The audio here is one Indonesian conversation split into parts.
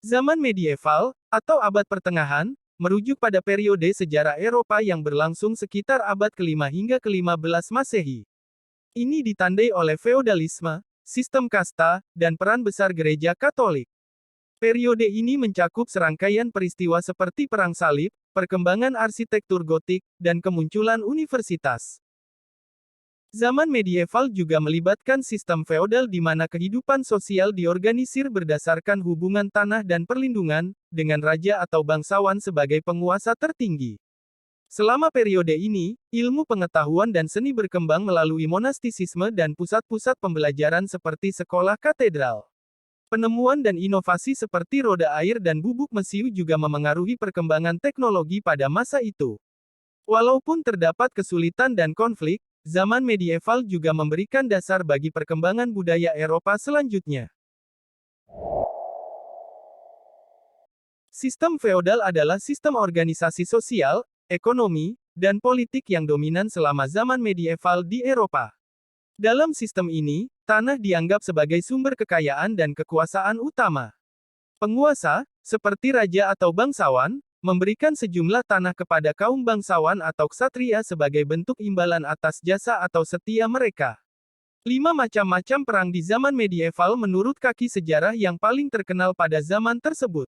Zaman medieval, atau abad pertengahan, merujuk pada periode sejarah Eropa yang berlangsung sekitar abad ke-5 hingga ke-15 Masehi. Ini ditandai oleh feodalisme, sistem kasta, dan peran besar gereja Katolik. Periode ini mencakup serangkaian peristiwa seperti Perang Salib, perkembangan arsitektur gotik, dan kemunculan universitas. Zaman medieval juga melibatkan sistem feodal di mana kehidupan sosial diorganisir berdasarkan hubungan tanah dan perlindungan, dengan raja atau bangsawan sebagai penguasa tertinggi. Selama periode ini, ilmu pengetahuan dan seni berkembang melalui monastisisme dan pusat-pusat pembelajaran seperti sekolah katedral. Penemuan dan inovasi seperti roda air dan bubuk mesiu juga memengaruhi perkembangan teknologi pada masa itu. Walaupun terdapat kesulitan dan konflik, zaman medieval juga memberikan dasar bagi perkembangan budaya Eropa selanjutnya. Sistem feodal adalah sistem organisasi sosial, ekonomi, dan politik yang dominan selama zaman medieval di Eropa. Dalam sistem ini, tanah dianggap sebagai sumber kekayaan dan kekuasaan utama. Penguasa, seperti raja atau bangsawan, memberikan sejumlah tanah kepada kaum bangsawan atau ksatria sebagai bentuk imbalan atas jasa atau setia mereka. 5 macam-macam perang di zaman medieval menurut kaki sejarah yang paling terkenal pada zaman tersebut.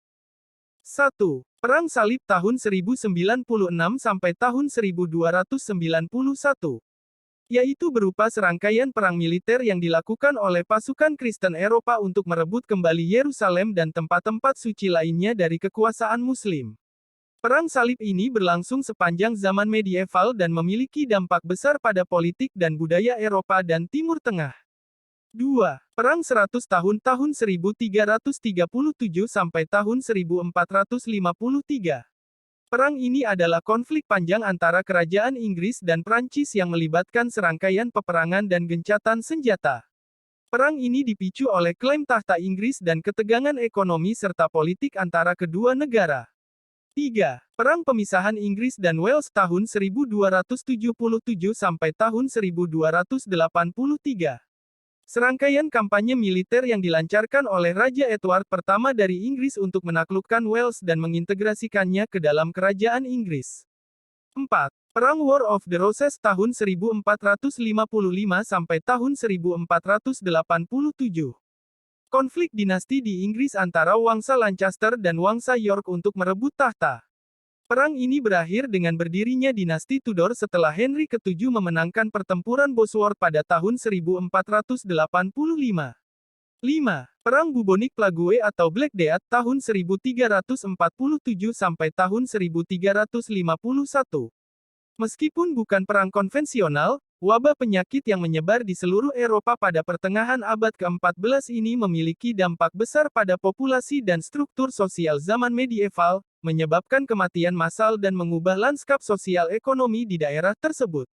1. Perang Salib tahun 1096 sampai tahun 1291. Yaitu berupa serangkaian perang militer yang dilakukan oleh pasukan Kristen Eropa untuk merebut kembali Yerusalem dan tempat-tempat suci lainnya dari kekuasaan Muslim. Perang Salib ini berlangsung sepanjang zaman medieval dan memiliki dampak besar pada politik dan budaya Eropa dan Timur Tengah. 2. Perang 100 tahun tahun 1337 sampai tahun 1453. Perang ini adalah konflik panjang antara kerajaan Inggris dan Prancis yang melibatkan serangkaian peperangan dan gencatan senjata. Perang ini dipicu oleh klaim tahta Inggris dan ketegangan ekonomi serta politik antara kedua negara. 3. Perang pemisahan Inggris dan Wales tahun 1277 sampai tahun 1283. Serangkaian kampanye militer yang dilancarkan oleh Raja Edward pertama dari Inggris untuk menaklukkan Wales dan mengintegrasikannya ke dalam kerajaan Inggris. 4. Perang War of the Roses tahun 1455 sampai tahun 1487. Konflik dinasti di Inggris antara Wangsa Lancaster dan Wangsa York untuk merebut tahta. Perang ini berakhir dengan berdirinya dinasti Tudor setelah Henry ke-7 memenangkan pertempuran Bosworth pada tahun 1485. 5. Perang Bubonic Plague atau Black Death tahun 1347 sampai tahun 1351. Meskipun bukan perang konvensional, wabah penyakit yang menyebar di seluruh Eropa pada pertengahan abad ke-14 ini memiliki dampak besar pada populasi dan struktur sosial zaman medieval, menyebabkan kematian massal dan mengubah lanskap sosial ekonomi di daerah tersebut.